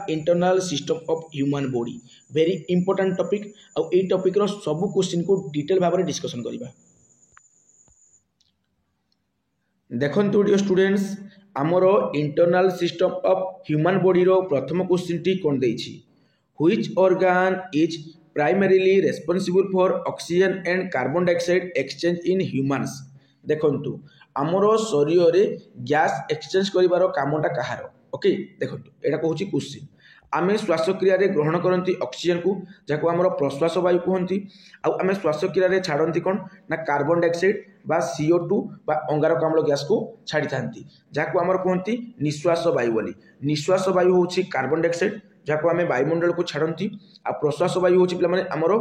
Internal system of human body very important topic और ये topic रो सब क्वेश्चन को डिटेल भाव में डिस्कशन करबा। देखंतु डियर स्टूडेंट्स आमर internal system of human body रो प्रथम क्वेश्चन टी कोन देछि which organ is primarily responsible for oxygen and carbon dioxide exchange in humans. देखंतु आमर शरीर रे गैस एक्सचेंज करिवार कामटा कहार ओके देखंतु एटा कहूची क्वेश्चन आमे श्वासक्रिया रे ग्रहण करंती ऑक्सीजन को जाको आमर प्रश्वास वायु कहंती आ आमे श्वासक्रिया रे छाड़ंती कोन ना कार्बन डाइऑक्साइड बा CO2 बा अंगारक अम्ल गैस को छाड़ी थांती जाको आमर कहंती निश्वास वायु बोली। निश्वास वायु होची कार्बन डाइऑक्साइड जाको आमे वायुमंडल को छाड़ंती आ प्रश्वास वायु होची पिला माने आमर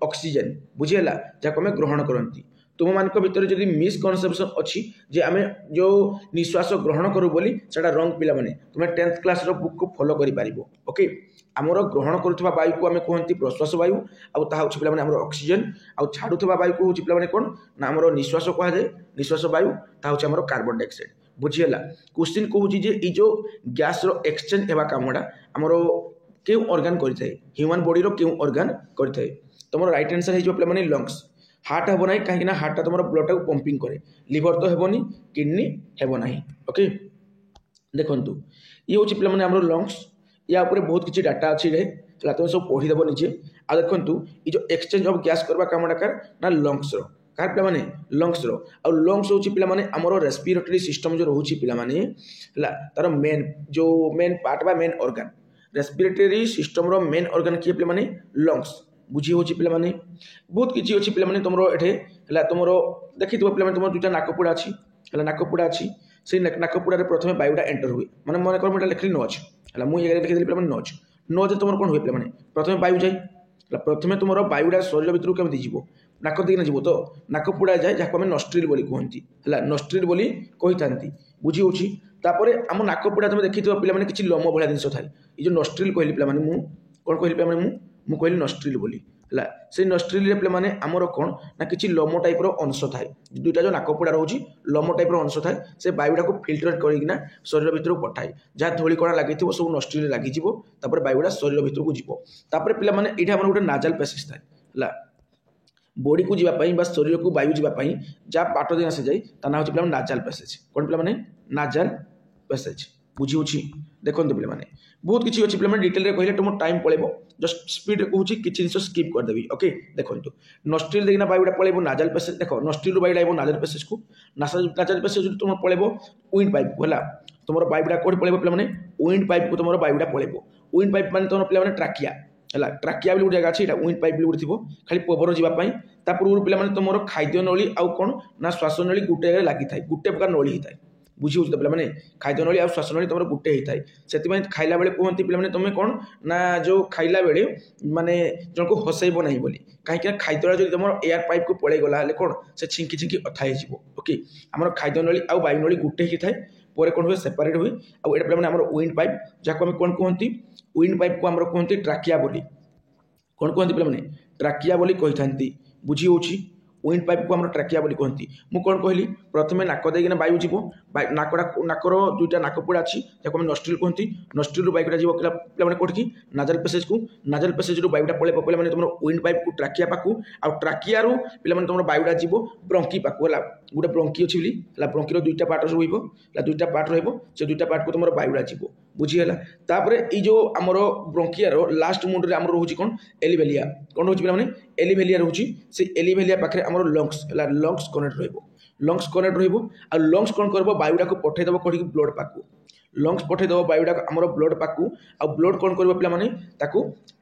ऑक्सीजन बुझियला जाको आमे ग्रहण करंती। तुम मानक भितर जदि मिसकनसेप्शन अच्छी जे आमे जो निश्वास ग्रहण करू बोली सेटा रंग पिला माने तुम 10th क्लास रो बुक को फॉलो करि पारिबो ओके। आमर ग्रहण करुवा वायु को आमे कहंती प्रश्वास वायु आ ताहा होची पिला माने आमर ऑक्सीजन आ छाडुवा वायु को होची पिला माने कोन ना आमर निश्वास कहा जाय निश्वास वायु ताहा होची आमर कार्बन डाइऑक्साइड बुझियला। क्वेश्चन कहूची जे ई जो गैस रो एक्सचेंज हेबा कामडा आमर के ऑर्गन करिथाय ह्यूमन बॉडी रो के ऑर्गन करिथाय तमरो राइट आंसर हे जो पिला माने लंग्स। हार्ट हेब ना कहीं हार्ट तुम ब्लड टाक पंपिंग करे लिवर तो हेबनी किडनी हेब ना ओके। देखंतु ये हूँ पे आम लंग्स या ऊपर बहुत किसी डाटा अच्छी तुम सब पढ़ीदेव निजे आ देखंतु ये जो एक्सचेंज ऑफ गैस करवा कामटा कार ना लंग्स रो कार पे लंग्स रो आ लंग्स हूँ पे आमर रेस्पिरेटरी सिस्टम जो रोचे पे तार मेन जो मेन पार्ट बा मेन ऑर्गन रेस्पिरेटरी सिस्टम रो मेन ऑर्गन किए पे लंग्स बुझी हो पे बहुत किसी अच्छी पे तुम ये तुम देखी पे तुम दुटा नाकपुड़ा अच्छी नाकपुड़ा अच्छी से नाकपुड़ा प्रथम वायुटा एंटर हुए मैंने मन कर मुझे लिखली नच है मुझे लिखिदी पे नच नच तुम कौन हुए पे प्रथम वायु जाए प्रथम तुम वायुटा शरीर भितर केमी जीव नाक दिखना जीव तो नाकपुड़ा जाए जहाँ आम नस्ट्रिल बोली कहती है नस्ट्रिल बोली कही था बुझी होची तापर आम नाकपुड़ा तुम देखी पे किसी लम भाया जिन थाए ये जो नस्ट्रिल कहली पे कौन कहली पे मु कहली नस्ट्रिल बोली है से नस्ट्रिल पे आमर कौन ना किसी लम टाइप अंश थाए दुईटा जो नाकपुड़ा रोचे लम टाइप अंश थाए से वायुटा को फिल्टर करना शरीर भितर पठाए जहाँ धूली कणा लगी सब नस्ट्रिल लगी वायुटा शरीर भितर को जीव तापर पे ये गोटे नाजाल पैसेज थाए बॉडी को जीवाई शरीर को वायु जीवाई जहाँ बाट दिन आसी जाए ता ना हूँ नाजाल पैसेज कौन पे नाजाल पैसेज बुझी होची। देखो पे बहुत किसी अच्छी पे डिटेल कहले तुम टाइम पड़ेबो जस्ट स्पीड कहूँ किसी जिन स्किप करदेवी ओके। देखो नस्ट्रिल देखना वायुटा पड़ेबो नाजाल पैसेज देख नस्ट्रिल वायुटा आइब नाजाल पैसेज को नाजाल पैसेज तुम पड़ेबो विंड पाइप को है तुम वायुटा कौन पड़ेबो पे विंड पाइप को तुम वायुटा पड़ेबो विंड पाइप मैंने तुम पे ट्राकिया है ट्राकिया गोटे जगह अच्छी विंड पाइप गोटे थी खाली पवन जावाई पूर्व पे तुम खाद्य नली आउ कौन ना श्वास नली गोटे जगह लगी था गोटे प्रकार नली होता है बुझी हो पे खाद्य नली आ श्वास नली तुम गोटे होता है से खाइला बेले कहते पे तुम कौन ना जो खाइला बेले माने जन को हसैब ना बोली कहीं खाद्य जो तुम एयर पाइप को पड़े गला कौन से छिंकी छिंकी अथा हो ओके। आम खाद्य नली आ वायु नली गोटे ही थाए पर कौन हुए सेपरेट हुए आठ पे आम विंड पाइप जहाँ कौन कहती विंड पाइप को आम कहते ट्राकिया बोली कौन कहते पे ट्राकिया बोली कही था बुझी होची विंड पाइप को आम ट्राकिया बोली कहती मु कौन कहली प्रथम नाक देना वायु जीव नाकर दुईटा नाकपुड़ा अच्छी जहाँ नस्ट्रिल कहती नस्ट्रिल वायुटा जीव पे कौटी नाजाल पैसेज को नाजाल पैसेज वायुटा पड़े पे तुम विंड पाइप को ट्राकिया पाकू आ ट्राकिया पे तुम वायुटा जीव ब्रंकी पाकू है गोटे ब्रंकी अच्छी ब्रंकीर दुईटा पार्ट दुईटा पार्ट से दुईटा पार्ट को तुम वायुटा जीव बुझीगला। तापर जो आमर ब्रंकियार लास्ट मुंडे आम रोचे कौन एलिभेलिया कौन रोचे पे एलिभेलिया रोचे से एलिभेलिया पाखे आम लंग्स है लंग्स कनेक्ट लंग्स कनेक्ट आ लंग्स कौन कर वायुटा को पठेदेव कौटी ब्लड पाकू लंग्स पठेदेव वायुटा आमर ब्लड पाकू आ ब्लड कौन कर पे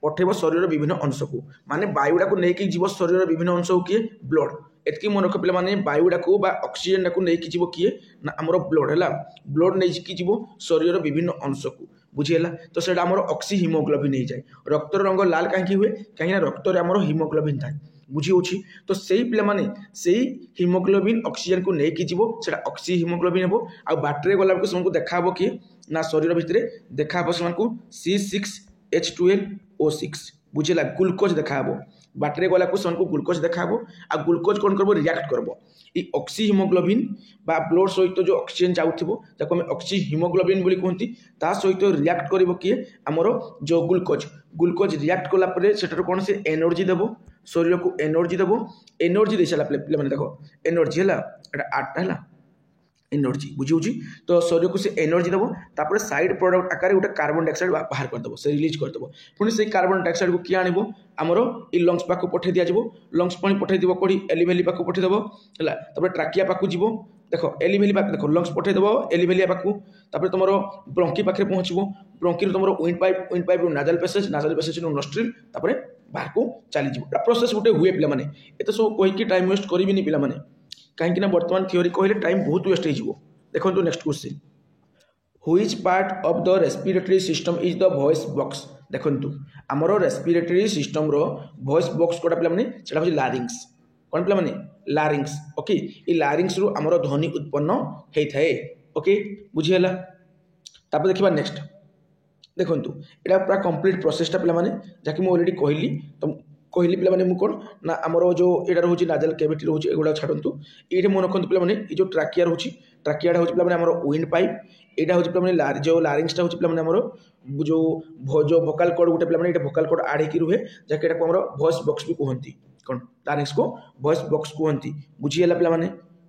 पठेब शरीर विभिन्न अंश को माने वायुटा को लेकिन जीव शरीर विभिन्न अंश को किए ब्लड एतकी मन रख पे वायुटा को ऑक्सीजन को लेकिन जीव किए ना आमर ब्लड है ब्लड नहीं जीव शरीर विभिन्न अंश को बुझीगला। तो से आमर ऑक्सी हिमोग्लोबिन हो जाए रक्तर रंग लाल कहीं हुए कहीं रक्त आमर हिमोग्लोबिन थाए बुझी होची तो सही पे से हिमोग्लोबिन ऑक्सीजन को लेकिन जीव से ऑक्सी हिमोग्लोबिन हे आ बाटरे गला से देखा किए ना शरीर भितर देखा से C6H12O6 बुझेगा ग्लूकोज देखा बाटरे गला को से ग्लूकोज देखा आ ग्लूकोज कौन कर रिएक्ट करब ये ऑक्सी हिमोग्लोबिन बा ब्लड सहित जो ऑक्सीजन जाऊथिबो ताको हमें ऑक्सी हिमोग्लोबिन बोली कहती ता सहित रिएक्ट करिवो किए हमर जो ग्लूकोज ग्लूकोज रिएक्ट कला परे सेटर कौन से एनर्जी देबो शरीर को एनर्जी देबो एनर्जी दे सारा पे माने देखो एनर्जी है एटा 8टा है एनर्जी बुझी तो शरीर को से एनर्जी देव तापर साइड प्रोडक्ट आकार गोटे कार्बन डाइऑक्साइड बाहर करदेव से रिलीज करदेव पुणी से कार्बन डाइऑक्साइड को किए आणव आमर ये लंग्स पाक पठे दि जाव लंग्स पुणी पठेदेव कौड़ी एलिभेली पाक पठेदेव है ट्राकिया पाक जीव देख एलिभेली पाक देख लंग्स पठेदेव एलिभेलिया पाक तुम ब्रंकी पाखे पहुँचो ब्रंकी तुम विंड पाइप नाजल पैसेज नोस्ट्रिल बाहर को चलीज प्रोसेस गोटे हुए पे ये सब कहीकि टाइम वेस्ट करेंगे पे कहीं बर्तमान थ्योरी कहले टाइम बहुत वेस्ट हो देखो next question which part of the respiratory system is the voice box देखो आमर रेस्पिरेटरी सिस्टम रो वॉइस बॉक्स कोटा पे हूँ लारिंग्स कौन पे लारिंग्स ओके ये लारिंग्स रु आमर ध्वनि उत्पन्न होता है ओके बुझीगला तापर देखा नेक्स्ट देखो यहाँ पूरा कंप्लीट प्रोसेसटा पे जहाँकि मुझे अलरेडी कहली तो कहली पे कौन ना आमर जो यहाँ रोचे नाजल कैविटी रोचे एगुड़ा छाड़ू ये मन रखते पे ये जो ट्राकिया रोचे ट्राकियाटा हूँ पे आमर विंड पाइप यहाँ हूँ पे जो लारिंग्सटा हूँ पे आमर जो भोकाल कॉर्ड गोटे पे भोकाल कॉर्ड आड़ हो रुहे जहाँकि आम वॉइस बॉक्स भी कहती कौन लारिंग्स को वॉइस बॉक्स कहती बुझीगला पे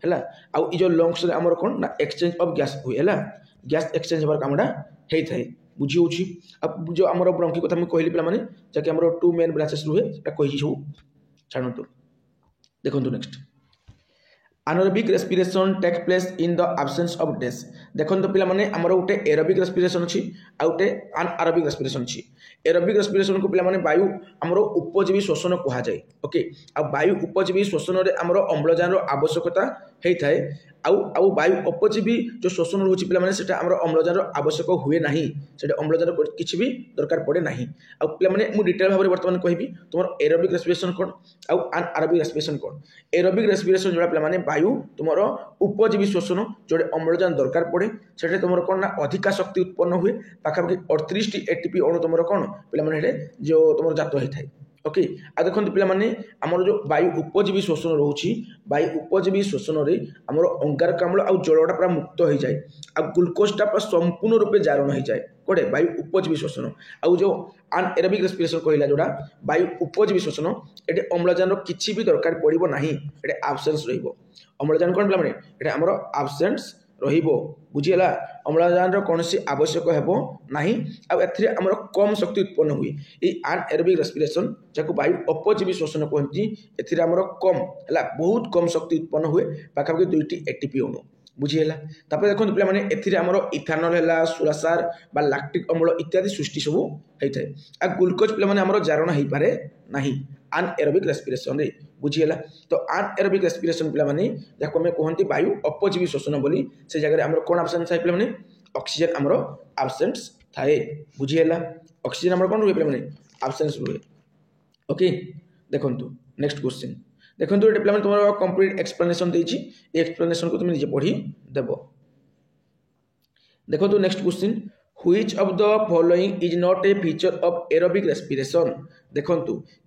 है आउ जो लंग्स आमर कौन ना एक्सचेंज ऑफ गैस हुए है गैस एक्सचेंज हमार कामटा होता है बुझी होची अब जो आमर ब्रंकी कथा मुझे कहली पे जहाँकि आमर 2 मेन ब्रांचेस रुहे कही सब छाड़ू देखो next anaerobic respiration take place in the absence of डेस देखो पे आमर गोटे एरोबिक रेस्पिरेशन अच्छी आ गोटे अनारोबिक रेस्पिरेशन अच्छी एरोबिक रेस्पिरेशन को पे वायु आमर उपजीवी श्वसन कह जाए ओके आ वायु उपजीवी श्वसन में आमर अम्लजान आवश्यकता होता है आउ वायु अपजीवी जो श्वसन रोचे पे अम्लजान आवश्यक हुए ना से अम्लजान किसी भी दरकार पड़े ना पे मुझे डिटेल भाव में बर्तमान कहि तुम एरोबिक रेस्पिरेशन कौन आउ अनारोबिक रेस्पिरेशन कौन एरोबिक रेस्पिरेशन जो पे वायु तुम उपजीवी श्वसन जो अम्लजान दरकार पड़े से तुम कौन ना अधिका शक्ति उत्पन्न हुए पाखापाखि 38 एटीपी अणु तुम कौन पे जो तुम जात होता है ओके आ देखो पे आमर जो वायु उपजीवी श्वसन रोचे वायु उपजीवी श्वसन में आमर अंगारकाम्ल आ जलटा पूरा मुक्त हो जाए आ ग्लूकोजटा पूरा संपूर्ण रूपे जारण हो जाए कौटे वायु उपजीवी श्वसन आउ जो अनएरोबिक रेस्पिरेशन कहला जोड़ा वायु उपजीवी श्वसन ये अम्लजान किसी भी दरकार पड़ो ना ये आब्सेंस रम्लजान कौन पे ये आमर आब्सेंस बुझीगला अम्लजान कौन आवश्यक हो ना आमर कम शक्ति उत्पन्न हुए ये अनएरोबिक रेस्पिरेशन जहाँ वायु अपजीवी श्वसन कहती एमर कम है बहुत कम शक्ति उत्पन्न हुए पाखापाखि 2टी एटीपी अणु बुझीगला देखो पे आमर इथानल है सुरासार बा लैक्टिक अम्ल इत्यादि सृष्टि सब होता है आ ग्लूकोज पे आमर जारण हो पारे ना अनएरोबिक रेस्पिरेशन रे बुझीगला तो अनएरोबिक रेस्पिरेशन पे जहाँ आम कहते वायु अपजीवी श्वसन बोली से जगह आमर कौन आब्सेंस थाए पे ऑक्सीजन आमर आब्सेंस थाए बुझीगला ऑक्सीजन आमर कौन रुहे पे आब्सेंस रुहे ओके देखो नेक्स्ट क्वेश्चन देखो ये पे तुम कंप्लीट एक्सप्लेनेशन देती एक्सप्लेनेशन को तुम निजे पढ़ी देव देखो next question which of the following is not a feature of aerobic respiration देखो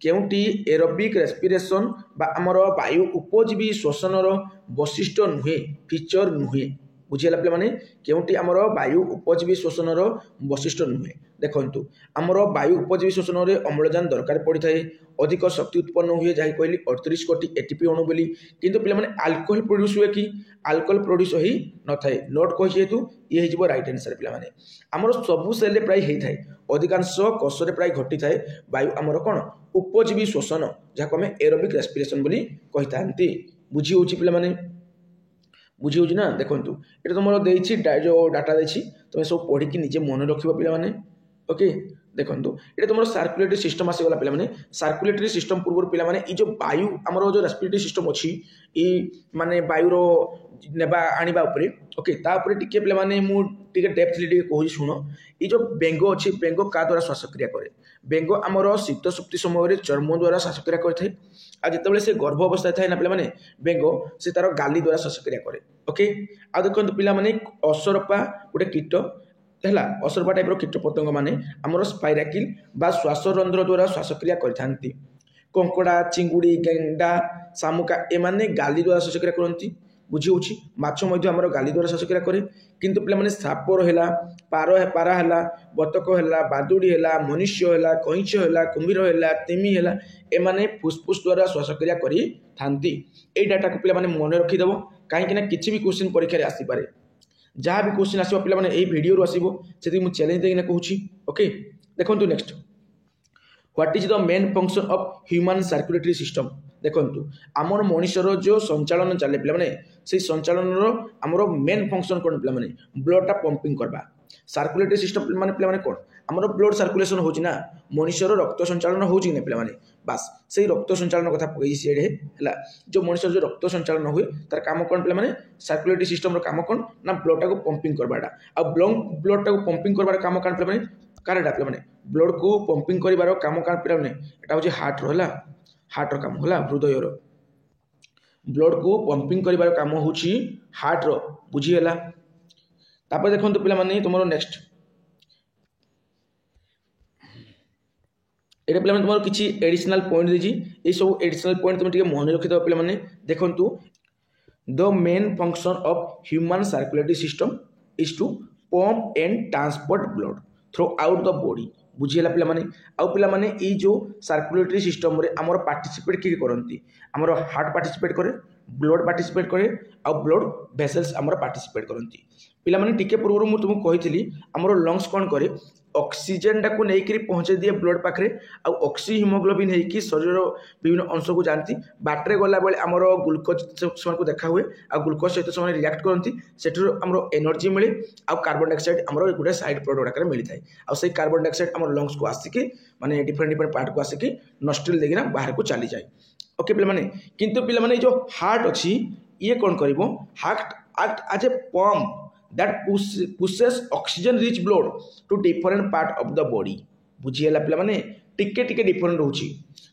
केउटी एरोबिक रेस्पिरेशन बा आमर वायु उपजीवी श्वसन वैशिष्ट्य नुहे फीचर नुहे बुझीगला पे केउटी आमर वायु उपजीवी श्वसन वैशिष्ट्य नुहे देखो आमर वायु उपजीवी श्वसन में अम्लजान दरकार पड़ी था अधिक शक्ति उत्पन्न हुए जहाँ कहली 38 कोटी एटीपी अणु बोली किंतु पे आल्कोहल प्रोड्यूस हुए कि आल्कोहल प्रोड्यूस हो न थाए नोट कही जेहेतु ये हो राइट आंसर पे आमर सबू सेल प्राय होता है अधिकांश कोषे प्राय घटी थाए वायु आमर कौन उपजीवी श्वसन जहाँ को आम एरोबिक रेस्पिरेशन बोली कही था बुझी हो पे बुझी हो ना देखो ये तुम जो डाटा देती तुम सब पढ़ी निजे मन रख पे ओके देखो ये तुम सर्कुलेटरी सिस्टम आसीगला पे सर्कुलेटरी सिस्टम पूर्व पे जो वायु आमर जो रेस्पिरेटरी सिस्टम अच्छी ये माने वायुर नेबा आनिबा उपरे ओके तापर टिके पे मुझे डेप्थली कहूँ शुण ये जो बेंग अच्छी बेंग क्या द्वारा श्वासक्रिया करे बेंग आमर शीत सुप्ति समय चर्म द्वारा श्वासक्रिया करते आ जिते से गर्भ अवस्था थाए ना पे बेंग से तार गाली द्वारा श्वासक्रिया करे ओके आ देखो पे असरपा गोटे कीट है असरपा टाइप कीट पतंग मैंने आमर स्पाइराकिल बा श्वासरंध्र द्वारा श्वासक्रिया करते कंकड़ा चिंगुड़ी गेंडा शामुका एमाने गाली द्वारा श्वासक्रिया करती बुझी होची माछ मध्य आमर गाली द्वारा श्वासक्रिया करे किंतु पे मैंने सापर है पारा है बतक है बादुड़ी है मनुष्य है कईच है कुम्भीर है तिमी है एमाने फुसफुस द्वारा श्वासक्रिया करी थांती ए डाटा को पे मन रखीदेव कहीं किसी भी क्वेश्चन परीक्षा आसीपे जहाँ भी क्वेश्चन आसो पे यही भिडियो आसो से मुझे चैलेंज देना कहूँ ओके देखो next what is the main function of human circulatory system देखु आमर मनुष्यर जो संचालन चले पे से संचालन आमर मेन फंक्शन कौन पे ब्लडटा पंपिंग करवा सर्कुलेटरी सिस्टम माने पे कौन आमर ब्लड सर्कुलेशन हो मनुष्यर रक्त संचालन हो पे बास से रक्त संचालन कथा पकई सीडे है जो मनुष्य जो रक्त संचालन हुए तार काम कौन पे सर्कुलेटरी सिस्टम काम कौन ना ब्लडटा को पंपिंग करवाटा आ ब्लडटा को पंपिंग करवार काम कौन पे कारटा पे ब्लड को पंपिंग कर काम कौन पे यहाँ हूँ हार्टर काम है हृदयर ब्लड को पंपिंग कर काम हूँ हार्टर बुझीगला तापर देखो पे तुम नेक्स्ट ये पे तुम किसी एडिशनल पॉइंट देजी ये सब एडिशनल पॉइंट तुम मन रखिद पे देखु the main function of human circulatory system is to pump and transport blood throughout the body बुझीगला पे आउ पे ये जो सर्कुलेटरी सिस्टम रे आमर पार्टिसिपेट किए करती आमर हार्ट पार्टिसिपेट करे ब्लड पार्टिसिपेट करे आउ ब्लड भेसल्स आमर पार्टिसिपेट करती पिलामाने टिके पूर्व मुझे तुमको कही आमर लंग्स कौन करे ऑक्सीजन टाक नहीं पहुँचे दिए ब्लड पाखे ऑक्सी हिमोग्लोबिन होगी शरीर विभिन्न अंश को जाती बाटरे गला बेले आमर ग्लूकोज को देखा हुए आ ग्लूकोज सहित से रिएक्ट करती से आमर एनर्जी मिले आ कार्बन डाइऑक्साइड आमर गोटे साइड प्रोडक्ट आकार मिलता है आ कार्बन डाइऑक्साइड आमर लंग्स को आसिकी माने डिफरेंट पार्ट को आसिकी नस्ट्रिल देना बाहर को चली जाए ओके पे किंतु पे जो हार्ट अच्छी ये कौन कर heart act as a pump that pushes oxygen rich blood to different part of the body बुझीगला पे टिके टिके डिफरेंट रोची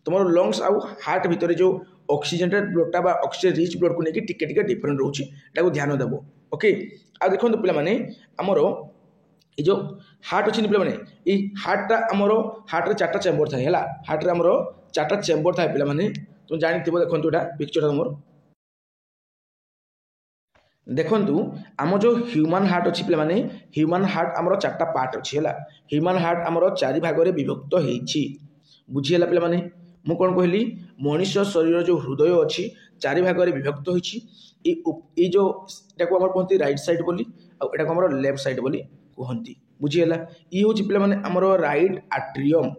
तुम लंग्स आउ हार्ट भितर जो ऑक्सीजन ब्लडटा बा ऑक्सीजन रिच ब्लड को लेकिन टिके टिके डिफरेंट रोची ताको ध्यान देव ओके आ देखो पे आमर ये जो हार्ट अच्छी पे ये हार्टा आमर हार्ट रे 4टा चेम्बर थाए है हार्ट रे आमर 4टा चेम्बर थाए पे तुम जानी देखो यहाँ पिक्चर तुम देखु आम जो ह्यूमन हार्ट अच्छी पे ह्यूमन हार्ट आमर 4टा पार्ट अच्छी है ह्यूमन हार्ट आमर 4 भाग में विभक्त होती बुझीगला पे मुझे कौन कहली मनुष्य शरीर जो हृदय अच्छी 4 भाग में विभक्त होती जो आम कहते राइट साइड बोली आम लेफ्ट साइड बोली कहती बुझीगला ये हूँ पे आमर राइट आट्रियम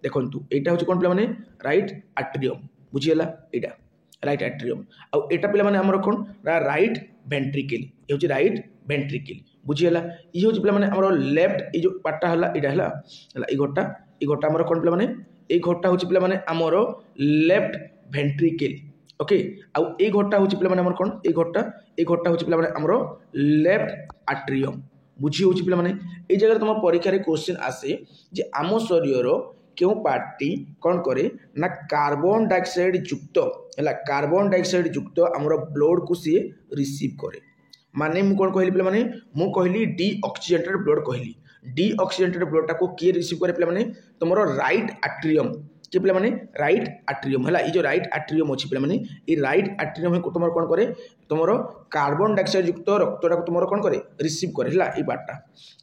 देखु यहाँ हूँ कौन पे राइट आट्रियम बुझीगला यहाँ राइट आट्रियम आटा पे आमर कौन राइट वेंट्रिकल ये हूँ राइट वेंट्रिकल बुझीगला ये हूँ पे आमर लेफ्ट ये जो पार्टा है यहाँ है ये घटा आमर कौन पे ये घटा हूँ पे आमर लेफ्ट वेंट्रिकल ओके आउ ये घटा हूँ पे आमर कौन ये घटा हूँ पे आमर लेफ्ट आट्रियम बुझी हूँ पे ये जगह तुम परीक्षा क्वेश्चन आसे जे आम शरीर क्यों पार्टी कौन करे ना कार्बन डाइऑक्साइड युक्त है कार्बन डाइऑक्साइड युक्त आमर ब्लड को सी रिसीव करे माने मु कौन कहली पे मु कहली डीऑक्सीजेटेड ब्लड कहली डीऑक्सीजेटेड ब्लड टाको किए रिसीव करे पे तुम राइट आट्रियम कि पे राइट आट्रियम है ये जो राइट आट्रियम अच्छी पे ये राइट आट्रियम तुम कौन करे तुम कार्बन डाइऑक्साइड युक्त रक्तटा को तुम कौन करे रिसीव करे है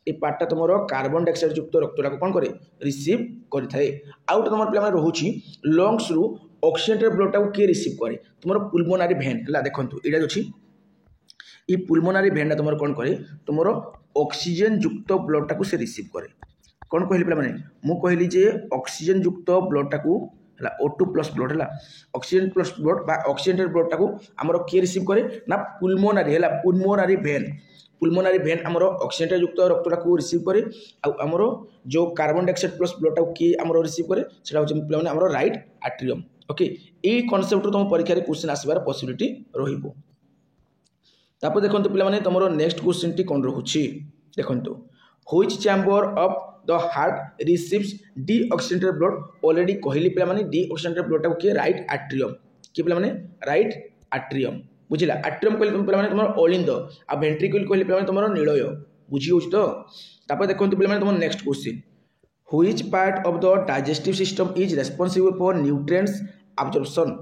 ये पार्टा तुम कार्बन डाइऑक्साइड युक्त रक्तटा को कौन करे रिसीव करे आउ तुम पे रोचे लंग्स रु ऑक्सीजन ब्लडटा को किए रिसीव करे तुम पुलमोनारी भेन है देखो ये अच्छी ये पुलमोनारी भेनटा तुम कौन करे तुम ऑक्सीजन युक्त ब्लडटा को से रिसीव करे कौन कहली पे मु कहली जे ऑक्सीजन युक्त ब्लडटा को है O2 प्लस ब्लड है ऑक्सीजन प्लस ब्लड बा ऑक्सीजन ब्लडटा को आमर किए रिसीव करे ना पुलमोनारी है पुलमोनारी भेन आमर ऑक्सीजन युक्त रक्तटा को रिसीव करे आमर जो कार्बन डाइऑक्साइड प्लस ब्लडटा को किए आमर रिसीव करे सेटा होचे पे आमर राइट आट्रियम ओके ये कॉन्सेप्ट तुम परीक्षा क्वेश्चन आसबार पॉसिबिलिटी रहिबो तापर देखो पे तुम नेक्स्ट क्वेश्चन टी कौन रोचे देखो which chamber of the heart receives deoxygenated blood already कहली पे डीऑक्सीजेटेड ब्लडटा को किए राइट आट्रियम कि पे राइट आट्रियम बुझिला आट्रियम कहली पे तुम अलिंद आ वेंट्रिकल कहली पे तुम नीलय बुझी हो तो तापर देखो पे तुम next question which part of the digestive system is responsible for nutrients absorption.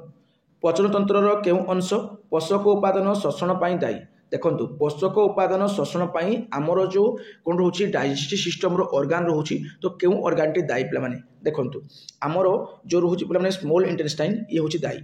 ପଚନ ତନ୍ତ୍ରର କେଉଁ ଅଂଶ ପୋଷକ ଉପାଦାନ ଶୋଷଣ ପାଇଁ ଦାୟୀ? ଦେଖନ୍ତୁ ପୋଷକ ଉପାଦାନ ଶୋଷଣ ପାଇଁ ଆମର ଯେଉଁ କ'ଣ ରହୁଛି ଡାଇଜେଷ୍ଟିଭ୍ ସିଷ୍ଟମର ଅର୍ଗାନ ରହୁଛି, ତ କେଉଁ ଅର୍ଗାନଟି ଦାୟୀ ପିଲାମାନେ? ଦେଖନ୍ତୁ ଆମର ଯେଉଁ ରହୁଛି ପିଲାମାନେ ସ୍ମଲ୍ ଇଣ୍ଟେଷ୍ଟାଇନ୍ ଇଏ ହେଉଛି ଦାୟୀ।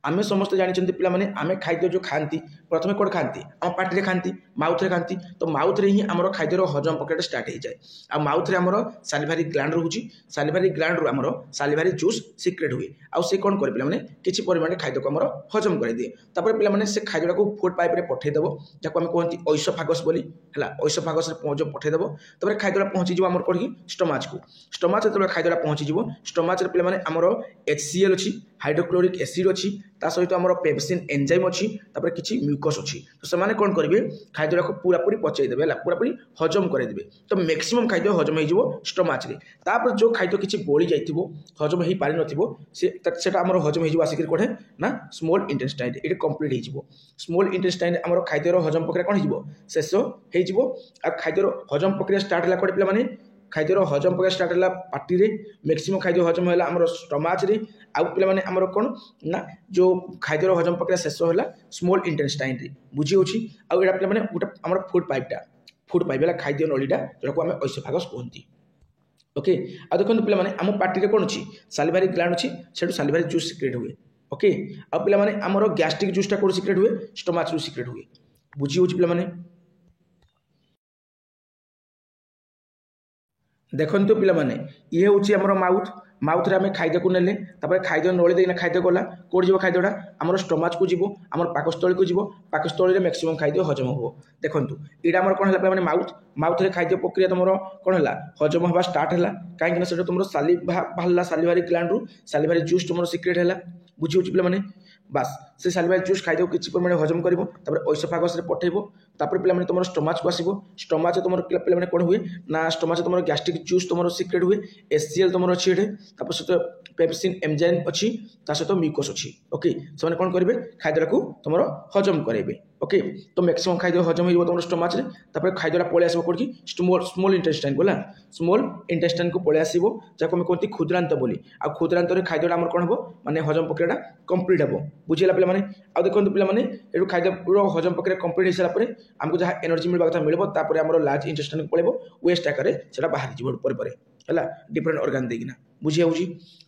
आमे समस्त जानते पिलाने आमे खाद्य जो खाती प्रथम कौन खाती आम पार्टी खाती माउथरे खाती तो माउथरे ही आम खाद्यर हजम प्रक्रिया स्टार्ट हो जाए आ माउथरे आम सालिभारी ग्लैंड रोचे सालिभारी ग्लैंड रु आम सालिभारी जूस सिक्रेट हुए आउ से कौन करे पिलाने किसी परिमाण खाद्य को आम हजम कर दिए तापर पिलाने से खाद्य को फुड पाइप रे पठेदेव जहाँ आम कहती ओइसोफागस बोली है ओइसोफागस जो पठेदेव तापर खाद्य पहुँची आम कौन की स्टोमाच को स्टोमाच जो खाद्य पहुँची स्टोमाच पिलाने आमर HCl अच्छी हाइड्रोक्लोरिक एसिड अच्छी ता सहित आमर पेप्सिन एंजाइम अच्छी तापर किसी म्यूकस अच्छी तो से कौन करेंगे खाद्य को पूरा पूरी पचईदेवे पूरा पूरी हजम करदे तो मैक्सिमम खाद्य हजम हो स्टोमाच तापर जो खाद्य किसी बड़ी जाइए हजम हो पारि नसे आमर हजम हो आसिक कौटे ना स्मॉल इंटेस्टाइन ये कंप्लीट हो स्मॉल इंटेस्टाइन आमर खाद्यर हजम प्रक्रिया कौन हो शेष हो खाद्यर हजम प्रक्रिया स्टार्ट है कौटे पे खाद्यर हजम प्रक्रिया स्टार्ट है पार्टी रे मैक्सिमम खाद्य हजम है आमर स्टोमाच रे आउ पे आमर कौन ना जो खाद्यर हजम प्रक्रिया शेष है स्मॉल इंटेस्टाइन रे बुझी होची आउ एटा पे गोटे आमर फूड पाइप है खाद्य नलीटा जोटा आम ओइसोफागस कहती ओके आ देखो पे आम पार्टी रे कौन अच्छी सालिभारी ग्लैंड अच्छी से सालिभारी जूस सिक्रेट हुए ओके आ पे आमर गैस्ट्रिक जूसटा कौन सिक्रेट हुए स्टोमाच रु सिक्रेट हुए बुझी होची पे देखते पे ये हूँ आमर माउथ रे आम खाद्य को नेले खाद्य नली देना खाद्य गला कौट जी खाद्यटा आमर स्टोमाच को जीव आम पाकस्थली को जीव पाकस्थली मैक्सिमम खाद्य हजम हो देखो यहाँ आमर कौन है माउथ रे खाद्य प्रक्रिया तुम कौन है हजम हवा स्टार्ट है कहीं तुम बाहर सालिभारी ग्लैंड रु सालिभारी जूस तुम सिक्रेट है बुझी पे बास से सालिभारी जूस खाद्य को किसी परिमाण हजम कर ओइसोफागस रे पठेब तापर पे तुम स्टोमाच को आसो स्टोमाच तुम पे कौन हुए ना स्टोमाच तुम गैस्ट्रिक जूस तुम सिक्रेट हुए HCl तुम अच्छी ये सहित पेप्सिन एंजाइम अच्छी सहित म्यूकस अच्छी ओके से कौन करेंगे खाद्य को तुम हजम करेंगे ओके तो मैक्सिमम खाद्य हजम हो तुम स्टोमाच रे खाद्यटा पलि आस कौन की स्मॉल इंटेस्टाइन गला स्मॉल इंटेस्टाइन को पलि आसो जहाँ कहते क्षुद्रांत बोली आ क्षुद्रांत खाद्यटा आम कौन हम माने हजम प्रक्रिया कंप्लीट हम बुझेगा पे आ देखो पे खाद्य हजम प्रक्रिया कंप्लीट हो सारापर आमको जहाँ एनर्जी मिलवा कथा मिलता आम लार्ज इंटेस्टाइन को पड़े वेस्ट आकार से बाहर जाए है डिफरेंट ऑर्गन देना बुझी हो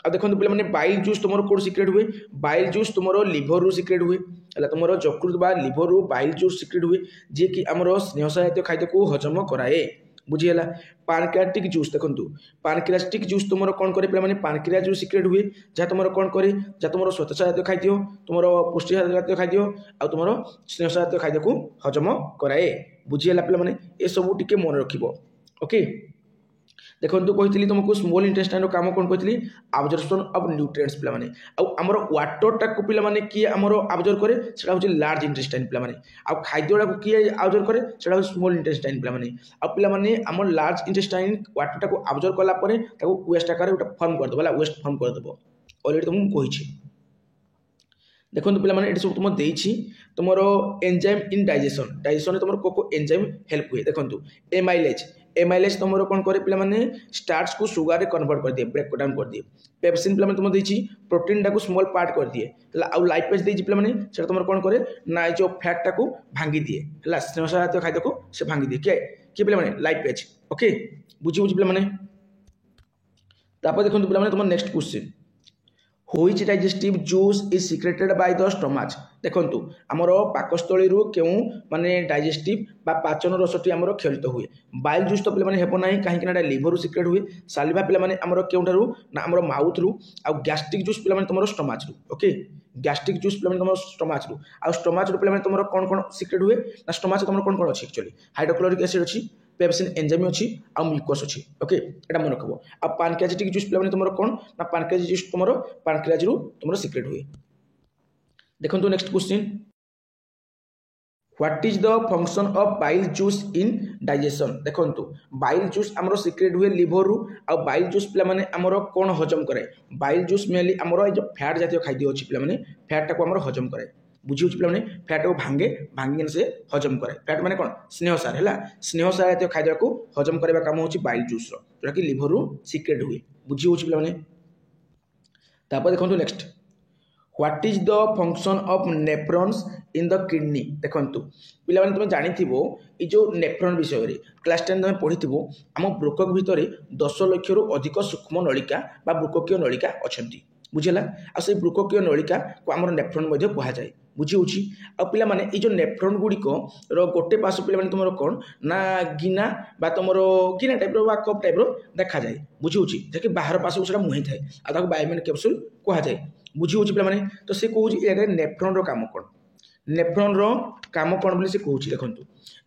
आ देखो पे बाइल जूस तुम कौन सिक्रेट हुए बाइल जूस तुम लिभर रु सिक्रेट हुए है तुम यकृत बा लिभर रु बाइल जूस सिक्रेट हुए जी कि आमर स्नेहसार जातीय खाद्य को हजम कराए बुझीगला पानक्रियाटिक जूस देखो पानक्रियाटिक जूस तुम कौन करे पे पानक्रिया जूस सिक्रेट हुए जहाँ तुम कौन करे जहाँ तुम श्वेतसार जातीय खाद्य तुम पुष्टिसार जातीय खाद्य आ तुम स्नेहसार जातीय खाद्य को हजम कराए बुझीगला पे ये सब टिके मन रख ओके देखो कही तुमको स्मॉल इंटेस्टाइन काम कौन कही आब्जर्प्शन ऑफ न्यूट्रिएंट्स पे आमर वाटरटा को पे किए आमर आब्जर्व करे से हूँ लार्ज इंटेस्टाइन पे आ खाद्यटा को किए आब्जर्व करे से हूँ स्मॉल इंटेस्टाइन पे आम लार्ज इंटेस्टाइन वाटरटा को आब्जर्व कलापर वेस्ट आकार गोटे फर्म करदे वेस्ट फर्म करदेव अलरेडी तुमको कही देखो पे सब तुम देती तुम एंजाइम इन डाइजेशन तुम को एंजाइम हेल्प हुए देखो एमाइलेज तुम कौन करे पे स्टार्च को सुगर कन्वर्ट कर दिए ब्रेक डाउन कर दिए पेप्सिन पे तुम देती प्रोटीन टाक स्मॉल पार्ट कर दिए आउ लाइपेज देती पे तुम कौन करे ना जो फैटा को भांगी दिए है स्नेहसार जातीय खाद्य को से भांगी दिए किए पे लाइपेज ओके बुझी पे देखो पे तुम next question Which digestive juice is secreted by the stomach देखो आमर पाकस्थली क्यों माने डाइजेस्टिव बा पाचन रसटी आमर क्षरित हुए बाइल जूस तो पे हेब ना कहीं लिभर सिक्रेट हुए सालिभा पे आमर क्योंठारू ना आमर माउथ रु आ गैस्ट्रिक जूस पे तुम स्टोमाच रु ओके गैस्ट्रिक जूस पे तुम स्टोमाच रु आ स्टोमाच रु पे तुम कौन कौन सिक्रेट हुए ना स्टोमाच तुम कौन कौन अच्छी एक्चुअली हाइड्रोक्लोरिक एसिड अच्छी पेप्सिन एंजाइम अच्छी आ म्यूकस अच्छी ओके एटा मन रखब आ पानक्रियाटिक जूस पे तुम कौन ना पानक्रियाज जूस तुम पानक्रियाज रु तुम सिक्रेट हुए देखो next question what is the function of bile juice in digestion देखो बाइल जूस आमर सिक्रेट हुए लिभर रु आ बाइल जूस पे आमर कौन हजम करे बाइल जूस मेनली आमर जो फैट जातीय खाद्य अच्छी पे फैटा को आमर हजम करे बुझी पे फैट को भांगे से हजम करे फैट माने कौन स्नेहसार है स्नेहसार जातीय खाद्य को हजम करने काम होची बाइल जूस जोटा कि लिभर रु सिक्रेट हुए बुझी पे देखो next what is the function of nephrons in the kidney देखो पिला तुम जानी ये जो नेफ्रॉन विषय में क्लास 10 तुम पढ़ी आम बृकक भितर 10 लाख रु अधिक सूक्ष्म नलिका बा बृककीय नलिका अच्छा बुझेगा आ से बृककीय नलिका को आम नेफ्रॉन कहुए बुझी होची आ पिला माने ये जो नेफ्रॉन गुड़िक गोटे पास पिला माने तुमरो कौन ना गिना बा तुमरो गिना टाइप रो बा कप टाइप रो देखा जाए बुझी होची जे कि बाहर पास सेटा मुही थाए आ ताको बायोमेन कैप्सूल कहा जाए बुझी होची पिला माने तो से कहूची ए नेफ्रॉन रो काम कोन नेफ्रॉन रो काम कोन बोली से कहूची देखंतु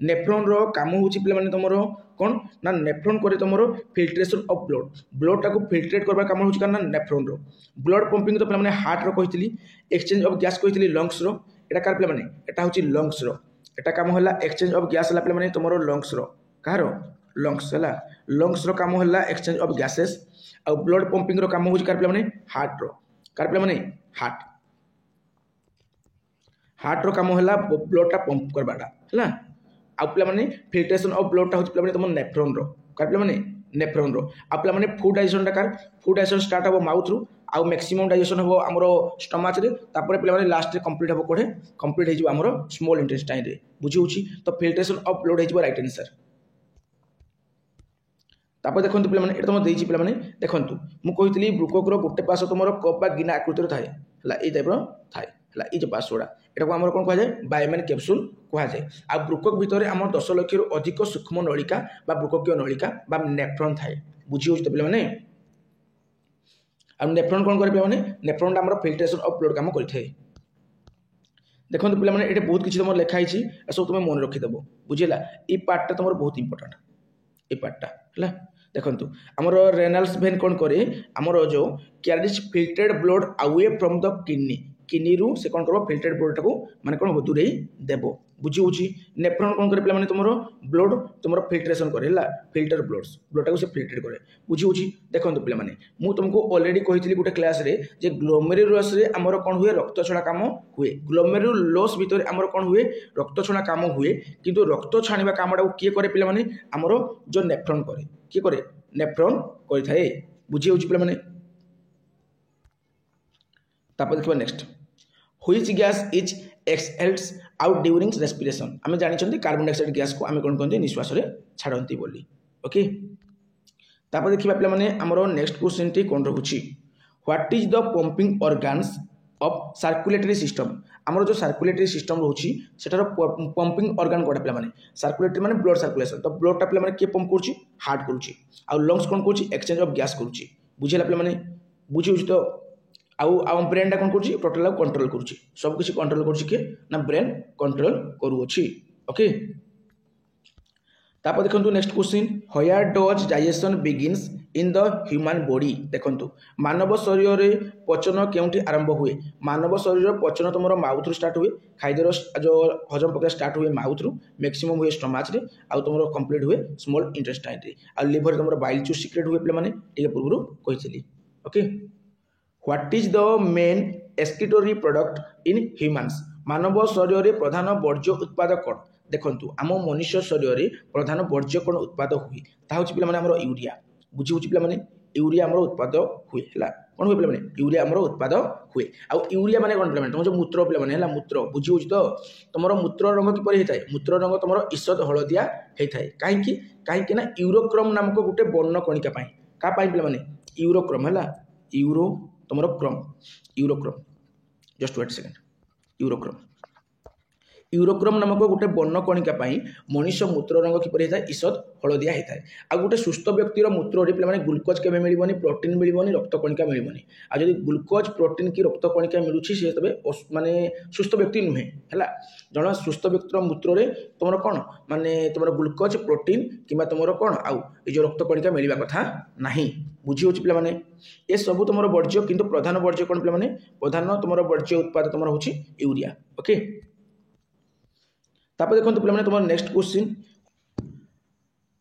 नेफ्रॉन रो काम होची पिला माने तुमरो कौन ना नेफ्रॉन करे तुमरो फिल्ट्रेशन ऑफ ब्लड टाको फिल्ट्रेट करबा काम होची ना नेफ्रॉन रो ब्लड पंपिंग तो पिला माने हार्ट रो कहितली एक्सचेंज ऑफ गैस कहितली लंग्स रो एटा कार पिला माने एटा होची लंग्स रो एटा काम होला एक्सचेंज ऑफ गैस होला पिला माने तुमरो लंग्स रो कारो लंग्स होला लंग्स रो काम होला एक्सचेंज ऑफ गैसेस आ ब्लड पंपिंग रो काम होची कार पिला माने हार्ट रो कार पिला माने हार्ट रो काम होला ब्लड टा पंप करबाटा हला आ पिला माने फिल्ट्रेशन ऑफ ब्लड टा होची पिला माने तुम नेफ्रॉन रो कार पिला माने नेफ्रॉन रो आ पिला माने फूड डाइजेशन टा कार फूड डाइजेशन स्टार्ट हो माउथ रू आउ मैक्सिमम डाइजेशन हो हमरो स्टमच रे तापर पिला माने लास्ट रे कंप्लीट हो कोठे कंप्लीट हे जिवो हमरो स्मॉल इंटेस्टाइन रे बुझी होची तो फिल्ट्रेशन ऑफ ब्लड हे जिवो राइट आंसर तापर देखंतु पिला माने एटा तुम देइची पिला माने देखंतु मु कहितली बृकक रो गोटे पास तुमरो कप बा गिना आकृति रो थाए हला ए टाइप रो थाए हला ए जे पास सोडा एटा को हमरो कोन कहा जाय बायोमेन कैप्सूल कहा जाय आ बृकक भितर हमर 10 लाख रु अधिक सूक्ष्म नलिका बा बृककीय नलिका बा नेफ्रॉन थाए बुझी होची तो पिला माने आ नेफ्रॉन कोन करे पिला माने नेफ्रॉन हमर फिल्ट्रेशन ऑफ ब्लड काम करिथाय देखंतु पिला माने एटे बहुत किछि तुम लिखा हिची सब तुम मन रखि देबो बुझिला ई पार्ट ता तुमर बहुत इंपोर्टेंट ई पार्ट ता हला देखंतु हमर रेनल्स वेन कोन करे हमर जो carries filtered blood away from the kidney रु से कोन करबो फिल्टर्ड ब्लड टाको माने कोन दूरे देबो बुझी होची नेफ्रॉन कोन करे पिला माने तुमरो ब्लड तुमरो फिल्ट्रेशन करे हला फिल्टर ब्लड टाको से फिल्टर करे बुझी होची देखंतु पिला माने मु तुमको ऑलरेडी कहितली गुटे क्लास रे जे ग्लोमेरुलस रे हमर कोन हुए रक्त छणा काम हुए ग्लोमेरुलस भीतर हमर कोन हुए रक्त छणा काम हुए किंतु रक्त छाणीबा कामडा किए करे पिला माने हमर जो नेफ्रॉन करे किए करे नेफ्रॉन करि थाए बुझी होची पिला माने तापर देखबा next which gas is exhales out during respiration आम जानी कार्बन डाइऑक्साइड गैस को आम कौन कहते निश्वास छाड़ती बोली ओके तापर देखा पे मैंने आमर नेक्स्ट क्वेश्चन टी कौन रोचे what is the pumping organs of circulatory system आमर जो सर्कुलेटरी सिस्टम रोची सेटार पंपिंग ऑर्गन कोटा पे सर्कुलेटरी माने ब्लड सर्कुलेशन तो ब्लड टा पे किए पंप करुच्ची हार्ट करुच्ची आ लंग्स कौन करुच्ची एक्सचेंज ऑफ गैस करुच्ची बुझेगा पे मैंने बुझी तो आउ ब्रेन टा कौन करुच्ची टोटल कंट्रोल करुच्ची सब किसी कंट्रोल करुच्ची के ना ब्रेन कंट्रोल करुच्ची ओके तापर देखो next question where does digestion begins in the human body देखो मानव शरीर रे पचन केउंठी आरंभ हुए मानव शरीर पचन तुम माउथ रु स्टार्ट हुए खाद्यर जो हजम प्रक्रिया स्टार्ट हुए माउथ रु मैक्सिमम हुए स्टमच रे आ तुम कंप्लीट हुए स्मॉल इंटेस्टाइन रे आ लिवर तुम बाइल जूस सीक्रेट हुए पे माने टिके पूर्व कहितली okay what is the main excretory product in humans मानव शरीर रे प्रधान वर्ज्य उत्पाद कौन देखंतु आम मनुष्य शरीर रे प्रधान वर्ज्य कौन उत्पाद हुए ता होची पिला माने हमर यूरिया बुझी होची पिला माने यूरिया हमर उत्पाद हुए हला कोन हुए पिला माने यूरिया हमर उत्पाद हुए आ यूरिया माने कोन पिला माने तुम जो मूत्र पिला माने हला मूत्र बुझी होची तो तुमरो मूत्र रंग किपर हेताय मूत्र रंग तुमरो ईषद हळदिया हेताय काहे ना यूरोक्रम नामक गुटे वर्ण कणिका पाई का पाई पिला माने यूरोक्रम हला यूरो तुमरो यूरोक्रम जस्ट वेट सेकंड यूरोक्रम नामक गोटे वर्ण कणिका मनुष्य मूत्र रंग किपर होता है ईषद हलदिया होता है आ गोटे सुस्थ व्यक्तिर मूत्र पे मैंने ग्लुकोज के मिलबनी प्रोटीन मिलबनी रक्त कणिका मिलबनी आ जब ग्लुकोज प्रोटीन की रक्त कणिका मिलूँ सी तब माने सुस्थ व्यक्ति नुहे है जन सुस्थ व्यक्तिर मूत्र में तुम कौन माने तुम ग्लुकोज प्रोटीन कि तुम कौन आउ जो रक्त कणिका मिलवा कथा ना बुझी होची पे माने ये सब तुम वर्ज्य किंतु प्रधान वर्ज्य कौन पे माने प्रधान तुम वर्ज्य उत्पाद तुम हूँ यूरिया ओके तापर देखो पे तुम next question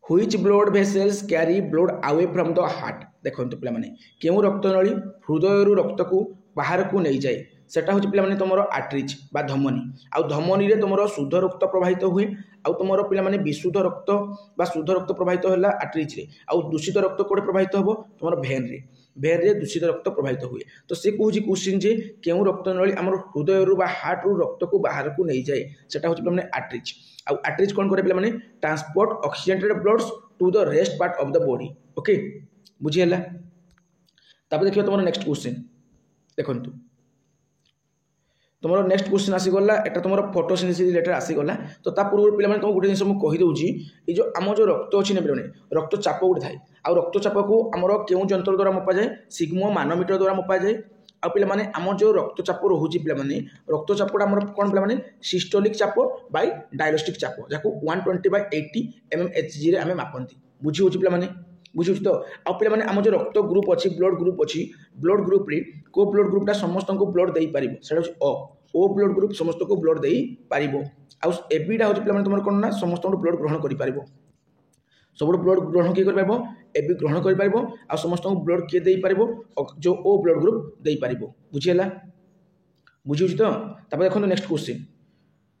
which blood vessels carry blood away from the heart देखो पे क्यों रक्तनली हृदय रक्त को बाहर को नहीं जाए सेटा हूँ पे तुम आर्टरीज बा धमनी आउ धमनी रे तुम शुद्ध रक्त प्रवाहित हुए आउ तुम पे विशुद्ध रक्त बा शुद्ध रक्त प्रवाहित है आर्टरीज रे आउ दूषित रक्त कोड़े प्रवाहित हम तुम भेन रे दूषित रक्त प्रवाहित हुए। तो से कहूँ क्वेश्चन जे क्यों रक्तनली आम हृदय रू हार्ट रू रक्त को बाहर को नहीं जाए सेटा हूँ पे आर्टरीज आउ आर्टरीज कौन करे पे transport oxidated bloods to the rest part of the body. Okay बुझीगला। तापर देखिए तुम नेक्स्ट क्वेश्चन देखु तुम नेक्स्ट क्वेश्चन आसीगला एटा तुम फोटोसिंथेसिस रिलेटेड आसीगला। तो ता पूर्व पे तुम गोटे जिन कहीदे ये जो आम जो रक्त अच्छी ना पे रक्तचाप गोटे थाए आ रक्तचाप को आमर क्यों जंत्र द्वारा मपा जाए सिग्मो मानोमीटर द्वारा मपा जाए आ पे आम जो रक्तचाप रोचे पे रक्तचाप कौन पे सिस्टोलिक चाप बै डायलोस्टिक चाप जहाँ 120/80 mmHg आम मापती बुझी होची पे बुझे तो आ पे आम जो रक्त ग्रुप अच्छी ब्लड ग्रुप अच्छी ब्लड ग्रुप रे को ब्लड ग्रुपटा समस्त को ब्लड दे पार से ओ ब्लड ग्रुप समस्त को ब्लड दे पार आउ एबीटा हूँ पे तुम कौन ना समस्त ब्लड ग्रहण कर सब ब्लड ग्रहण किए कर एबी ग्रहण कर आ समस्त ब्लड किए दे पार जो ओ ब्लड ग्रुप दे पार बुझीगला बुझी तो। देखो next question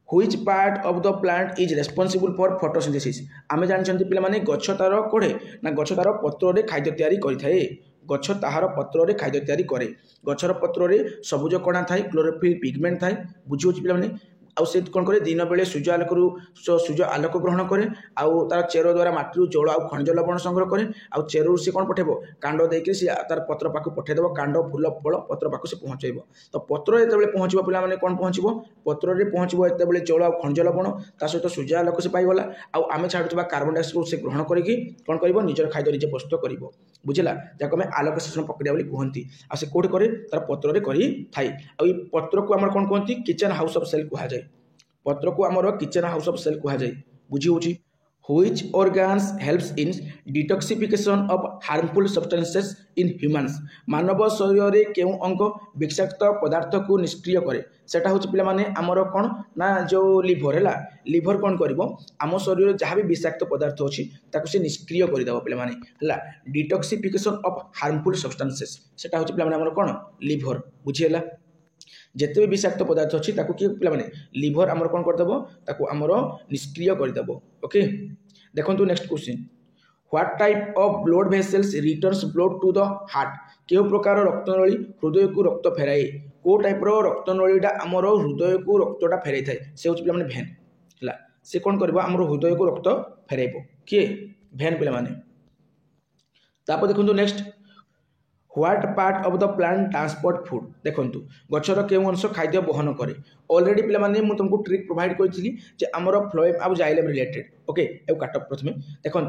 which part of the plant is responsible for photosynthesis आमे जानछंती पिला माने गछ तार कोड़े ना गछ तार पत्र रे खाद्य तैयारी करिथाए गछ ताहार पत्र रे खाद्य तैयारी करे गछर पत्र रे सबुज कणा थाए क्लोरोफिल पिगमेंट थाए बुझी होची पिला माने आउ से कौन करे दिन बेले सूर्य आलोक ग्रहण करे आउ तार चेर द्वारा माटी जल आउ खनिज लवण संग्रह करे आउ चेरु से कौन पठेबो कांड देके से तार पत्र पाखु पठेदेव कांड फूल फल पत्र पाखु से पहुँचेब। तो पत्र एत पहुँचो पे कौन पहुँचो पत्र में पहुँचो एत जल आउ खनिज लवण ता सहित सूर्य आलोक से पाइगला आउ आमे छाड़ुवा कार्बन डाइऑक्साइड से ग्रहण करके कौन कर निजर खाद्य निजे प्रस्तुत कर बुझला जहाँ आम आलोक शोषण प्रक्रिया कहती आ से कौट करे तार पत्र करे आई पत्र को आम कौन कहती किचन हाउस ऑफ सेल कह जाए पत्र को आमर किचन हाउस ऑफ सेल कह जाए बुझी होची। Which organs helps in detoxification of harmful substances in humans मानव शरीर में केउ अंग विषाक्त पदार्थ को निष्क्रिय करे सेटा हूँ पे आमर कौन ना जो लिभर है लिभर कौन कर आम शरीर जहाँ भी विषाक्त पदार्थ अच्छी से निष्क्रिय करदेव पे डिटॉक्सिफिकेशन ऑफ हार्मफुल सब्सटेंसेस सेटा हूँ पे आमर कौन लिभर बुझीगला जिते भी विषाक्त पदार्थ अच्छी किए पे लिभर आमर कौन करदेव आमर निष्क्रिय करदेव। ओके देखो next question what type of blood vessels returns blood to the heart केउ प्रकार रक्तनली हृदय को रक्त फेराए को टाइप रक्तनलीटा आमर हृदय को रक्तटा फेराई थाए से हूँ पे भेन है से कौन कर हृदय को रक्त फेराइब किए भेन पे देखो next what part of the plant transport food देखो गचर केउ अंश खाद्य बहन करे ऑलरेडी पे तुमको ट्रिक प्रोवाइड करी आमर फ्लोएम आउ जाइलेम रिलेटेड। ओके ए काट प्रथम देखो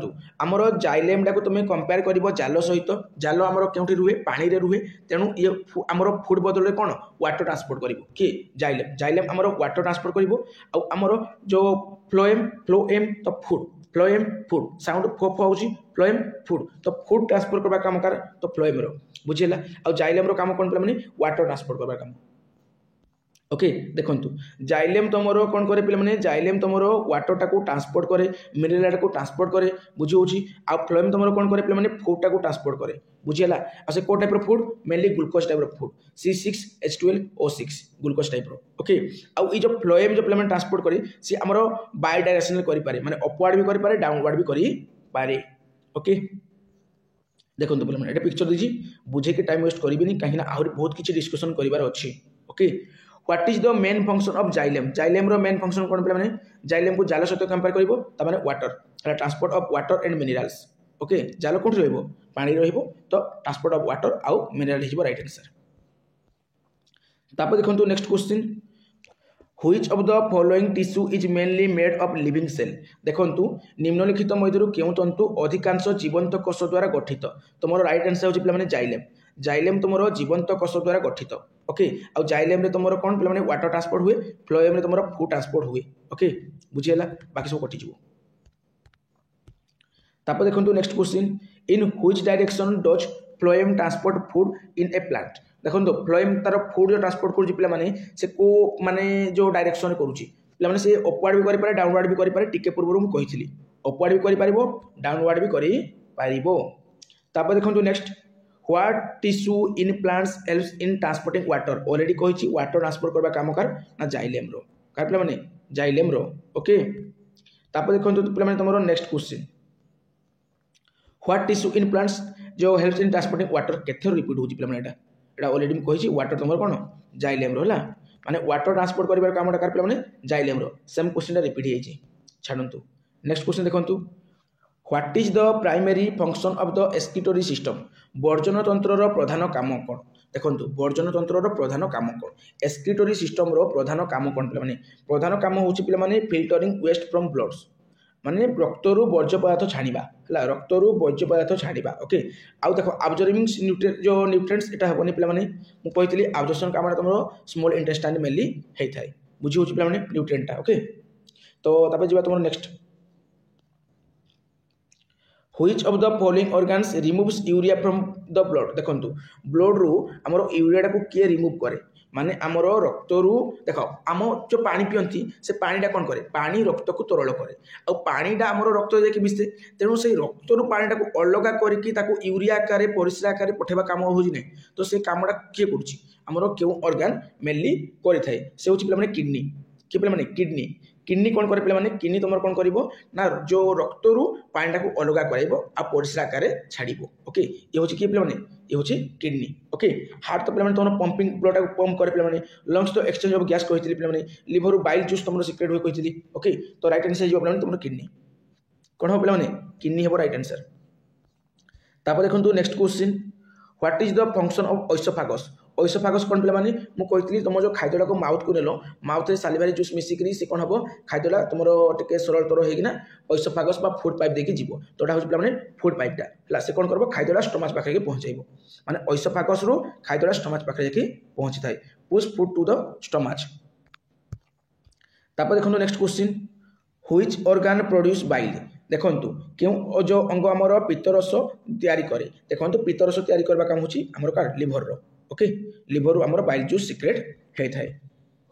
आमर जाइलेम टाक तुम कंपेयर कर जाल सहित जाल आमर क्योंकि रुहे पानी रे रुहे तेणु ये आमर फूड बदल में कौन वाटर ट्रांसपोर्ट कर किए जाइलेम आमर वाटर ट्रांसपोर्ट कर आमर जो फ्लोएम तो फूड फ्लोएम फूड साउंड फो होची फ्लोएम फूड तो फूड ट्रांसपोर्ट करबा काम कर तो फ्लोएम रो बुझेला आ जाइलेम रो काम कौन पे वाटर ट्रांसपोर्ट करबा काम। ओके देखो जाइलेम तुमर कौन करे पे जाइलेम तुमर वाटर टाक ट्रांसपोर्ट करे मिनरल को ट्रांसपोर्ट करे बुझी होची आ फ्लोएम तुमर कौन करे पे फूड टाक ट्रांसपोर्ट करे बुझीगला आ से को type food mainly glucose type food C6H12O6 glucose type. Okay आ जो फ्लोएम जो पे ट्रांसपोर्ट करे सी आमर बाय डायरेक्शनल करि पारे माने अपवार्ड भी करि पारे डाउनवार्ड भी करि पारे। ओके देखो पे पिक्चर दीजिए बुझे के टाइम वेस्ट करेंगे कहीं आहरी बहुत किसी डिस्कसन करार अच्छी। Okay what is the main function of xylem xylem रो मेन फंक्शन कौन पे जाइलेम को जाल सहित कंपेयर कर water transport of water and minerals. Okay जाल कौन पानी तो ट्रांसपोर्ट ऑफ वाटर आउ मिनरल हो राइट आंसर। तापर देखो next question which of the following tissue is mainly made of living cell देखो निम्नलिखित मध्य क्यों तंतु अधिकांश जीवंत कोष द्वारा गठित तुम राइट आंसर हो पे जाइलेम जाइलेम तुम जीवंत कोष द्वारा गठित। ओके आ जाइलेम तुम कौन पे वाटर ट्रांसपोर्ट हुए फ्लोएम तुम फूड ट्रांसपोर्ट हुए। ओके बुझीगला बाकी सब कटिज। तापर देखो next question in which direction does phloem transport food in A plant देखो फ्लोएम तार फूड जो ट्रांसपोर्ट करुच्ची पे से को माने जो डायरेक्शन करुच्ची पे से अपवार्ड भी करें डाउनवार्ड भी करें टिके पूर्व मुझे अपवार्ड भी कर डाउनवार्ड भी कर। तापर देखो next what tissue in plants helps in transporting water already कही वाटर ट्रांसपोर्ट करबा काम कर ना जाइलेम रो कार पे माने जाइलेम रो ओके तापर देखो पे माने तुम next question what tissue in plants जो हेल्प्स इन ट्रांसपोर्टिंग वाटर केथर रिपीट होची पे माने एटा ऑलरेडी म कही वाटर तुम कोन जाइलेम रो हला माने वाटर ट्रांसपोर्ट करबार कामटा कार पे माने जाइलेम रो सेम क्वेश्चन रिपीट हे छी छाडंतु नेक्स्ट क्वेश्चन देखंतु what is the primary function of the excretory system बर्जन तंत्र प्रधान काम कौन देखंतु बर्जन तंत्र प्रधान काम कौन एक्सक्रीटरी सिस्टम रो प्रधान काम कौन पे माने प्रधान काम होची पे माने फिल्टरिंग वेस्ट फ्रॉम ब्लड्स माने रक्तरू वर्ज्य पदार्थ छाड़िबा हला रक्तरू वर्ज्य पदार्थ छाड़िबा ओके आउ देखो अब्जॉर्बिंग न्यूट्रिएंट जो न्यूट्रिएंट्स एटा हबनी पे माने मु कहितली अब्जॉर्प्शन कामरा तमरो स्मॉल इंटेस्टाइन मेनली हेइ थाए बुझी होची पे माने न्यूट्रिएंट ता ओके तो तापर जिबा तमरो next which of the following organs removes urea from the blood देखंतु ब्लड रू हमरो यूरिया को किए रिमूव करे माने हमरो रक्त रू देखो आम जो पानी पियंती से पानीटा कौन करे पानी रक्त को तरल करे आ पानीटा हमरो रक्त जाके मिसे तेणु से रक्त रू पानीटा को अलगा करके ताको यूरिया आकार परिस्रा आकार पठेबा काम होजी नै तो से कामटा किए करूची हमरो केउ ऑर्गन मेनली करि थाए से होची पे माने किडनी कि पे माने किडनी किडनी कौन करे पे माने किडनी तुम कौन करिवो ना जो रक्त रू पानीटा को अलगा कराइबो आ परिस्रा आकार छाड़िबो ओके ये होची कि पे माने ये होची किडनी ओके हार्ट तो पे माने तुम पंपिंग ब्लड को पंप करे पे माने लंग्स तो एक्सचेंज ऑफ गैस कहितली पे माने लिवर बाइल जूस तुम सीक्रेट होय कहितली ओके तो राइट आंसर जो पे माने तुम किडनी कौन हो पे माने किडनी हेबो राइट आंसर तापर देखंतु next question what is the function of oesophagus oesophagus कौन पे माने मु कहितली तुम जो खाद्यटा को माउथ को नेलो माउथ रे सालिवारी जूस मिसिकरी से कौन हबो खाद्यटा तुमरो टिके सरल तर हेगिना ओइसोफागस बा फूड पाइप देके जीवो तोटा होची पे माने फूड पाइपटा हला से कौन करबो खाद्यटा स्टमच पाखे के पहुंचाइबो माने ओइसोफागस रो खाद्यटा स्टमच पाखे के पहुंची थाए push food to the stomach तापर देखो next question which organ produce bile देखंतु क्यों जो अंग आमर पित्तरस तैयारी करे देखंतु पित्तरस तैयारी करबा काम होची हमर का लिवर रो ओके लिवर आमर बाइल जूस सीक्रेट हे थाए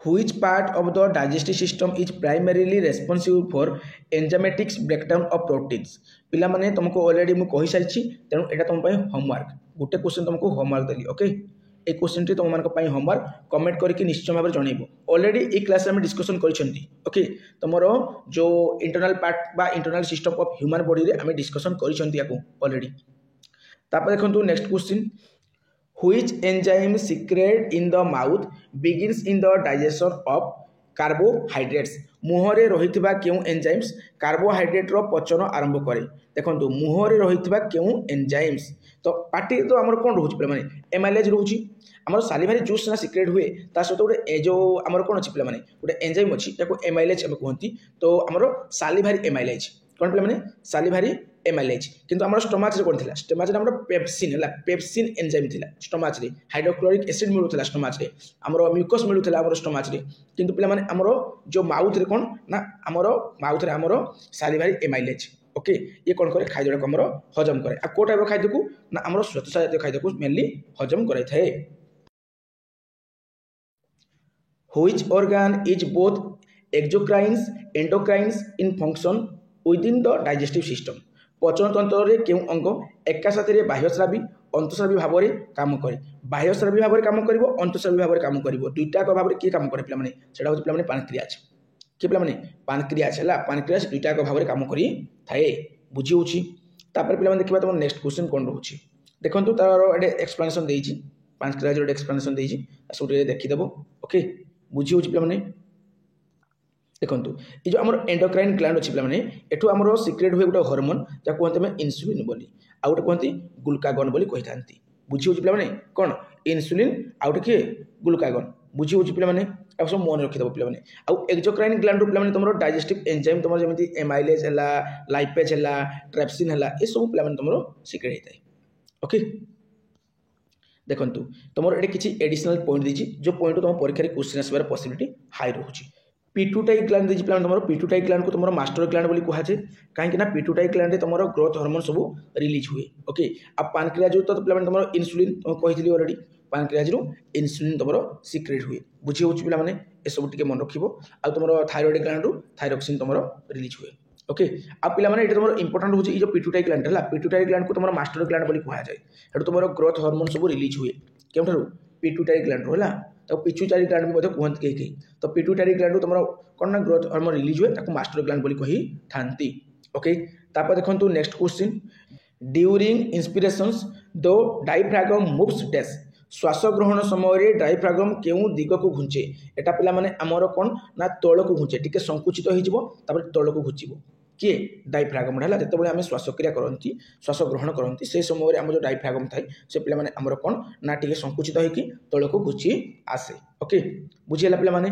which part of the digestive system is primarily responsible for enzymatics breakdown of proteins पिला माने तुमको ऑलरेडी मु कहि सारिछि तेनु एटा तुम पय होमवर्क गुटे क्वेश्चन तुमको होमवर्क देली ओके ए क्वेश्चन टी तुम मान पय होमवर्क कमेंट करके निश्चय भाव जनइबो ऑलरेडी ए क्लास में डिस्कशन करिसेंती ओके तुमरो जो इंटरनल पार्ट बा internal system of human body रे हमें डिस्कशन करिसेंती याको ऑलरेडी तापर देखंतु next question which enzyme secrete in the mouth begins in the digestion of carbohydrates मुहरे रहितबा केउ एंजाइम्स कार्बोहाइड्रेट रो पचन आरंभ करे देखंतु मुहरे रहितबा केउ एंजाइम्स तो पार्टी तो हमर कोन रहउची पे माने एमाइलेज रहउची हमर सालिवारी जूस ना सीक्रेट हुए ता सतो गोटे जो हमर कोन अछि पे माने गोटे एंजाइम अछि ताको एमाइलेज हम कहंती तो हमर सालिवारी एमाइलेज कोन पे माने सालिवारी एमाइलेज किंतु हमर स्टोमाच रे कोन थिला स्टोमाच रे हमर पेप्सिन हला पेप्सिन एंजाइम थिला स्टोमाच रे हाइड्रोक्लोरिक एसिड मिलुथिला स्टोमाच रे हमर म्यूकस मिलुथिला हमर स्टोमाच रे किंतु पे माने हमर जो माउथ रे कोन ना हमर माउथ रे हमर सालिवारी एमाइलेज ओके ये कौन करे खाद्य को हमर हजम करे आ को टाइप खाद्य को ना हमर श्वेतसार जातीय खाद्य को मेनली हजम कराई थाए which organ is both exocrines endocrines in function within the digestive system पचन तंत्र रे केउ अंग एका साथी रे बाह्यस्रावी अंतस्रावी भाव रे काम करे बाह्यस्रावी भाव रे काम करिवो अंतस्रावी भाव रे काम करिवो दुईटा को भाव रे की काम करे पिला माने सेटा होची पिला माने पानक्रियाज कि पिला माने पानक्रियाज हला पानक्रियाज दुईटा को भाव रे काम करी थाए बुझी होची तापर पिला माने देखिबा तुम नेक्स्ट क्वेश्चन कोन रहउची देखंतु तार एडे एक्सप्लेनेशन देइची पानक्रियाज रे एक्सप्लेनेशन देइची असुटे देखि देबो ओके बुझी होची पिला माने देखंतु ये जो हमर एंडोक्राइन ग्लैंड अछि पिला माने एठु हमर सीक्रेट हुए गोटे हार्मोन जा कहते में इंसुलिन बोली आ गोटे कहती ग्लूकागन बोली कहि थांती बुझी होची पिला माने कोन इंसुलिन आ गोटे के ग्लूकागन बुझी होची पिला माने अब सब मन रखि दबो पिला माने आ एक्सोक्राइन ग्लैंड पिला माने तमरो डाइजेस्टिव एंजाइम तमरो जेमिति एमाइलेज हला लाइपेज हला ट्रिप्सिन हला ए सब पिला माने तमरो सीक्रेट हेताय ओके देखंतु तमरो एडे किछि एडिशनल पॉइंट दिछि जो पॉइंट तुम परीक्षा रे क्वेश्चन आसबार पॉसिबिलिटी हाई रहउछि पिट्यूटारी ग्लैंड देछि प्लान तुम पिट्यूटारी ग्लैंड को तुम मास्टर ग्लैंड बोली कहा जाए कहीं ना पिट्यूटारी ग्लैंड तुम ग्रोथ हार्मोन सब रिलीज हुए ओके अब पानक्रियाज तो प्लान तुम इंसुलिन तुम कही ऑलरेडी पानक्रियाज इंसुलिन तुम सीक्रेट हुए बुझी हो पे ए सब टे मन रखिबो आ तुम थायराइड ग्लैंड थायरोक्सिन तुम रिलीज हुए ओके आ पिला माने एटा तुम इंपोर्टेंट होची जो पिट्यूटरी ग्लैंड है पिट्यूटरी ग्लैंड को तुम मास्टर ग्लैंड बोली कहा जाए एटा तुम ग्रोथ हार्मोन सब रिलीज हुए केउठारु पिट्यूटरी ग्लैंड होला तो पिट्यूटरी ग्लैंड भी कहते कहीं तो पिट्यूटरी ग्लैंड तुम कौन ना ग्रोथ हार्मोन रिलीज हुए ताको मास्टर ग्लैंड बोली कही थांती ओके तापर देखंतु नेक्स्ट क्वेश्चन ड्यूरिंग इंस्पिरेशंस दो डायफ्रागम मूव्स डैश श्वास ग्रहण समय डायफ्रागम केउ दिग को घुंचे एटा पिला माने आमर कौन ना तल को घुंचे टिके संकुचित हो तल को घुचिबो किए डायफ्रागम है जिते आम श्वासक्रिया करती श्वास ग्रहण करती से समय आम जो डायफ्रागम थाए से पिला माने आमर कौन ना टिके संकुचित होगी तल को घुची आसे ओके बुझीगला पिला माने।